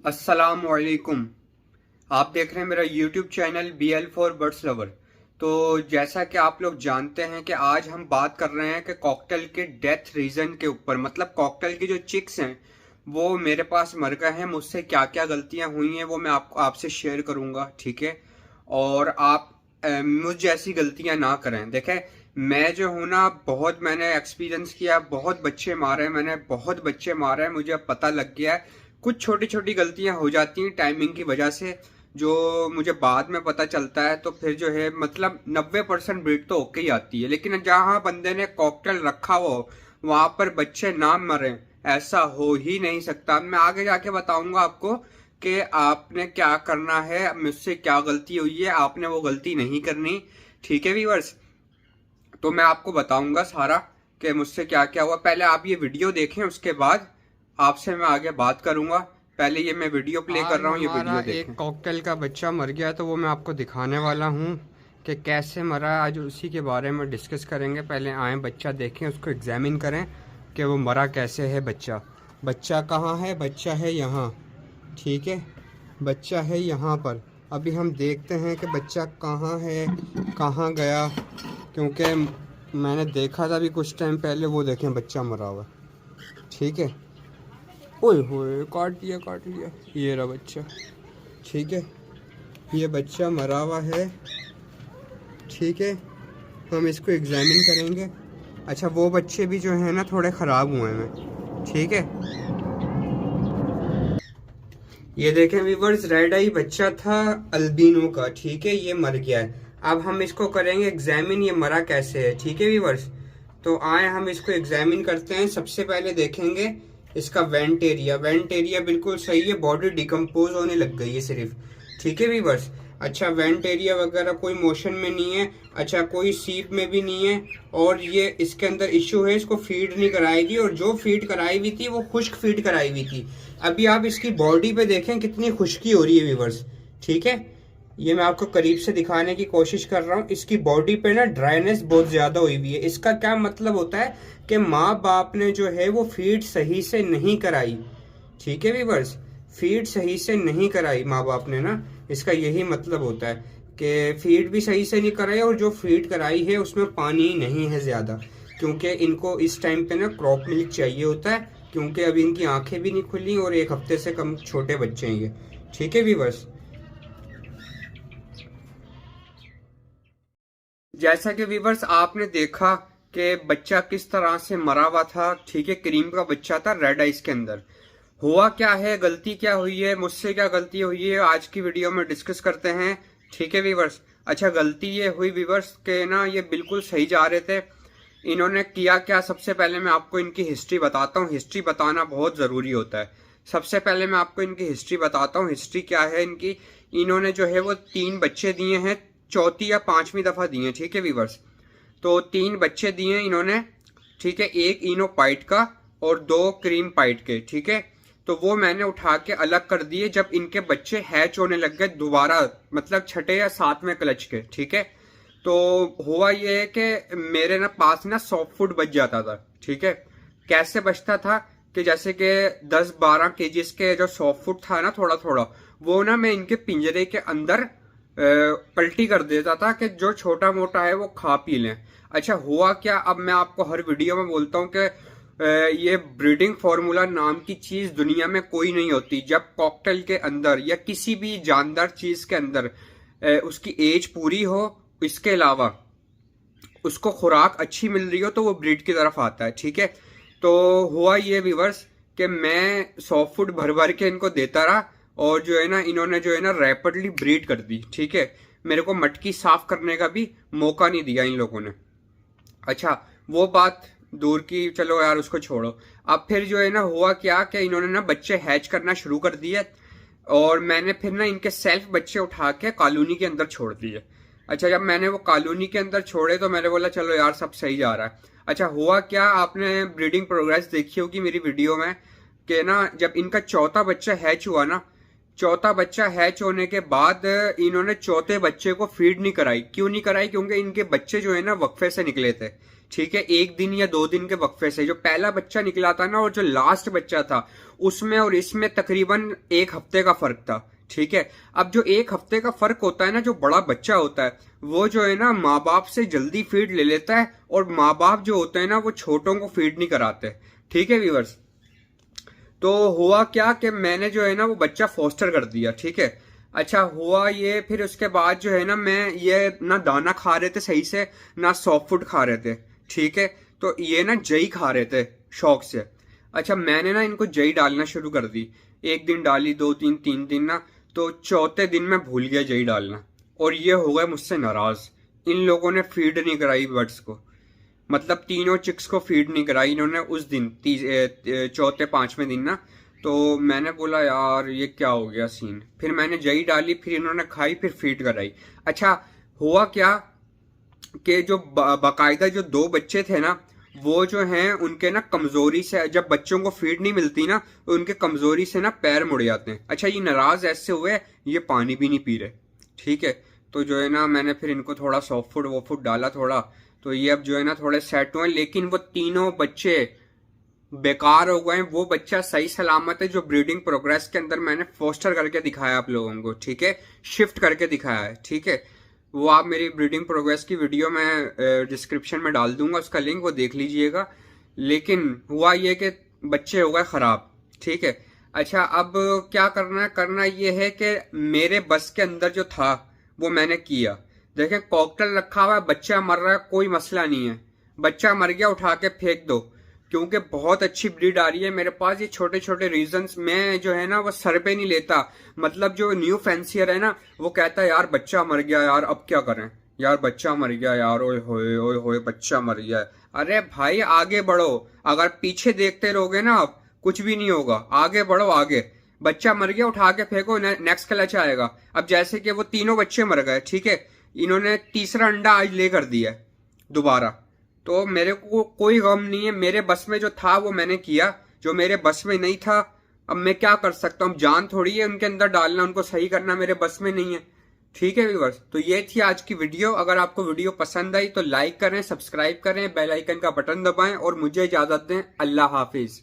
अस्सलामुअलैकुम। आप देख रहे हैं मेरा YouTube channel BL for birds lover. तो जैसा कि आप लोग जानते हैं कि आज हम बात कर रहे हैं कि कॉकटेल के डेथ रीजन के ऊपर, मतलब कॉकटेल की जो चिक्स हैं वो मेरे पास मर गए हैं। मुझसे क्या क्या गलतियां हुई हैं वो मैं आपसे शेयर करूंगा, ठीक है। और आप मुझ जैसी गलतियां ना करें। देखें, मैं जो हूं ना, मैंने एक्सपीरियंस किया, बहुत बच्चे मारे, मैंने बहुत बच्चे मारे हैं, मुझे अब पता लग गया है। कुछ छोटी छोटी गलतियां हो जाती हैं टाइमिंग की वजह से, जो मुझे बाद में पता चलता है। तो फिर जो है मतलब 90% ब्रीड तो ओके ही आती है, लेकिन जहां बंदे ने कॉकटेल रखा हो वहां पर बच्चे ना मरे, ऐसा हो ही नहीं सकता। मैं आगे जाके बताऊंगा आपको कि आपने क्या करना है, मुझसे क्या गलती हुई है, आपने वो गलती नहीं करनी, ठीक है व्यूअर्स। तो मैं आपको बताऊंगा सारा कि मुझसे क्या क्या हुआ। पहले आप ये वीडियो देखें, उसके बाद आपसे मैं आगे बात करूंगा। पहले ये मैं वीडियो प्ले कर आज रहा हूँ, ये हमारा वीडियो एक देखें। कॉकटेल का बच्चा मर गया, तो वो मैं आपको दिखाने वाला हूँ कि कैसे मरा है। आज उसी के बारे में डिस्कस करेंगे। पहले आए बच्चा देखें, उसको एग्जामिन करें कि वो मरा कैसे है। बच्चा बच्चा कहाँ है? बच्चा है यहाँ, ठीक है। बच्चा है यहाँ पर। अभी हम देखते हैं कि बच्चा कहाँ है, कहाँ गया, क्योंकि मैंने देखा था अभी कुछ टाइम पहले। वो देखें, बच्चा मरा हुआ, ठीक है। ओए होए, काट लिया काट लिया। ये रहा बच्चा, ठीक है। ये बच्चा मरा हुआ है, ठीक है। हम इसको एग्जामिन करेंगे। अच्छा, वो बच्चे भी जो है ना थोड़े ख़राब हुए हैं, ठीक है। ये देखें व्यूवर्स, रेड आई बच्चा था अल्बिनो का, ठीक है। ये मर गया है। अब हम इसको करेंगे एग्जामिन, ये मरा कैसे है, ठीक है व्यूवर्स। तो आए हम इसको एग्जामिन करते हैं। सबसे पहले देखेंगे इसका वेंट एरिया बिल्कुल सही है, बॉडी डिकम्पोज होने लग गई है सिर्फ, ठीक है व्यूवर्स। अच्छा, वेंट एरिया वगैरह कोई मोशन में नहीं है। अच्छा, कोई सीप में भी नहीं है। और ये इसके अंदर इश्यू है, इसको फीड नहीं कराएगी, और जो फीड कराई हुई थी वो खुश्क फीड कराई हुई थी। अभी आप इसकी बॉडी पे देखें कितनी खुश्की हो रही है व्यूवर्स, ठीक है। ये मैं आपको करीब से दिखाने की कोशिश कर रहा हूँ। इसकी बॉडी पे ना ड्राइनेस बहुत ज्यादा हुई हुई है। इसका क्या मतलब होता है कि माँ बाप ने जो है वो फीड सही से नहीं कराई, ठीक है व्यूवर्स। फीड सही से नहीं कराई माँ बाप ने ना, इसका यही मतलब होता है कि फीड भी सही से नहीं कराई, और जो फीड कराई है उसमें पानी नहीं है ज्यादा, क्योंकि इनको इस टाइम पे ना क्रॉप मिल्क चाहिए होता है, क्योंकि अभी इनकी आंखें भी नहीं खुली और 1 हफ्ते से कम छोटे बच्चे हैं ये, ठीक है व्यूवर्स। जैसा कि व्यूवर्स आपने देखा कि बच्चा किस तरह से मरा हुआ था, ठीक है। क्रीम का बच्चा था रेड आइस के अंदर। हुआ क्या है, गलती क्या हुई है, मुझसे क्या गलती हुई है, आज की वीडियो में डिस्कस करते हैं, ठीक है व्यूवर्स। अच्छा, गलती ये हुई व्यूवर्स के ना, ये बिल्कुल सही जा रहे थे। इन्होंने किया क्या, सबसे पहले मैं आपको इनकी हिस्ट्री बताता हूँ। हिस्ट्री बताना बहुत जरूरी होता है। सबसे पहले मैं आपको इनकी हिस्ट्री बताता हूँ। हिस्ट्री क्या है इनकी, इन्होंने जो है वो 3 बच्चे दिए हैं, चौथी या 5वीं दफा दिए, ठीक है व्यूवर्स। तो 3 बच्चे दिए इन्होंने, ठीक है। एक इनो पाइट का और 2 क्रीम पाइट के, ठीक है। तो वो मैंने उठा के अलग कर दिए जब इनके बच्चे हैच होने लग गए दोबारा, मतलब छठे या 7वें क्लच के, ठीक है। तो हुआ ये है कि मेरे ना पास ना सॉफ्ट फूड बच जाता था, ठीक है। कैसे बचता था कि जैसे कि 10-12 केजीज के जो सॉफ्ट फूड था ना, थोड़ा थोड़ा वो ना मैं इनके पिंजरे के अंदर पलटी कर देता था कि जो छोटा मोटा है वो खा पी लें। अच्छा, हुआ क्या, अब मैं आपको हर वीडियो में बोलता हूँ कि ये ब्रीडिंग फार्मूला नाम की चीज दुनिया में कोई नहीं होती। जब कॉकटेल के अंदर या किसी भी जानदार चीज के अंदर उसकी एज पूरी हो, इसके अलावा उसको खुराक अच्छी मिल रही हो, तो वो ब्रीड की तरफ आता है, ठीक है। तो हुआ ये व्यूवर्स कि मैं सॉफ्ट फूड भर भर के इनको देता रहा, और जो है ना इन्होंने जो है ना रैपिडली ब्रीड कर दी, ठीक है। मेरे को मटकी साफ करने का भी मौका नहीं दिया इन लोगों ने। अच्छा, वो बात दूर की, चलो यार उसको छोड़ो। अब फिर जो है ना हुआ क्या कि इन्होंने ना बच्चे हैच करना शुरू कर दिए, और मैंने फिर ना इनके सेल्फ बच्चे उठा के कॉलोनी के अंदर छोड़ दिए। अच्छा, जब मैंने वो कॉलोनी के अंदर छोड़े तो मैंने बोला चलो यार सब सही जा रहा है। अच्छा, हुआ क्या, आपने ब्रीडिंग प्रोग्रेस देखी होगी मेरी वीडियो में कि ना जब इनका चौथा बच्चा हैच हुआ ना, चौथा बच्चा हैच होने के बाद इन्होंने चौथे बच्चे को फीड नहीं कराई। क्यों नहीं कराई? क्योंकि इनके बच्चे जो है ना वक्फे से निकले थे, ठीक है, 1 दिन या 2 दिन के वक्फे से। जो पहला बच्चा निकला था ना और जो लास्ट बच्चा था, उसमें और इसमें तकरीबन 1 हफ्ते का फर्क था। ठीक है, अब जो 1 हफ्ते का फर्क होता है ना, जो बड़ा बच्चा होता है वो जो है ना माँ बाप से जल्दी फीड ले लेता है, और माँ बाप जो होते हैं ना वो छोटों को फीड नहीं कराते। ठीक है व्यूअर्स, तो हुआ क्या कि मैंने जो है ना वो बच्चा फोस्टर कर दिया। ठीक है, अच्छा हुआ ये, फिर उसके बाद जो है ना मैं ये ना दाना खा रहे थे सही से, ना सॉफ्ट फूड खा रहे थे। ठीक है, तो ये ना जई खा रहे थे शौक से। अच्छा, मैंने ना इनको जई डालना शुरू कर दी। 1 दिन डाली, 2 दिन, 3 दिन ना, तो चौथे दिन मैं भूल गया जई डालना, और ये हो गए मुझसे नाराज। इन लोगों ने फीड नहीं कराई बर्ड्स को, मतलब तीनों चिक्स को फीड नहीं कराई इन्होंने उस दिन, चौथे 5वें दिन ना। तो मैंने बोला यार ये क्या हो गया सीन। फिर मैंने जई डाली, फिर इन्होंने खाई, फिर फीड कराई। अच्छा हुआ क्या कि जो बाकायदा जो 2 बच्चे थे ना, वो जो हैं उनके ना कमजोरी से, जब बच्चों को फीड नहीं मिलती ना, तो उनके कमजोरी से ना पैर मुड़ जाते हैं। अच्छा, ये नाराज ऐसे हुए, ये पानी भी नहीं पी रहे। ठीक है, तो जो है ना मैंने फिर इनको थोड़ा सॉफ्ट फूड वो फूड डाला थोड़ा, तो ये अब जो है ना थोड़े सेट हुए। लेकिन वो तीनों बच्चे बेकार हो गए। वो बच्चा सही सलामत है जो ब्रीडिंग प्रोग्रेस के अंदर मैंने फोस्टर करके दिखाया आप लोगों को। ठीक है, शिफ्ट करके दिखाया है। ठीक है, वो आप मेरी ब्रीडिंग प्रोग्रेस की वीडियो में डिस्क्रिप्शन में डाल दूंगा, उसका लिंक, वो देख लीजिएगा। लेकिन हुआ ये कि बच्चे हो गए खराब। ठीक है, अच्छा अब क्या करना है, करना ये है कि मेरे बस के अंदर जो था वो मैंने किया। देखें, कॉकटेल रखा हुआ है, बच्चा मर रहा है, कोई मसला नहीं है। बच्चा मर गया, उठा के फेंक दो, क्योंकि बहुत अच्छी ब्रीड आ रही है मेरे पास। ये छोटे छोटे रीजंस मैं जो है ना वो सर पे नहीं लेता। मतलब जो न्यू फैंसियर है ना, वो कहता है यार बच्चा मर गया यार, अब क्या करें यार, बच्चा मर गया यार, ओए होए बच्चा मर गया। अरे भाई आगे बढ़ो, अगर पीछे देखते रहोगे ना आप कुछ भी नहीं होगा। आगे बढ़ो, आगे। बच्चा मर गया, उठा के फेंको, नेक्स्ट क्लच आएगा। अब जैसे कि वो तीनों बच्चे मर गए। ठीक है, इन्होंने तीसरा अंडा आज ले कर दिया दोबारा, तो मेरे को कोई गम नहीं है। मेरे बस में जो था वो मैंने किया, जो मेरे बस में नहीं था अब मैं क्या कर सकता हूँ। जान थोड़ी है उनके अंदर डालना, उनको सही करना मेरे बस में नहीं है। ठीक है व्यूअर्स, तो ये थी आज की वीडियो। अगर आपको वीडियो पसंद आई तो लाइक करें, सब्सक्राइब करें, बेल आइकन का बटन दबाएं और मुझे इजाजत दें। अल्लाह हाफिज।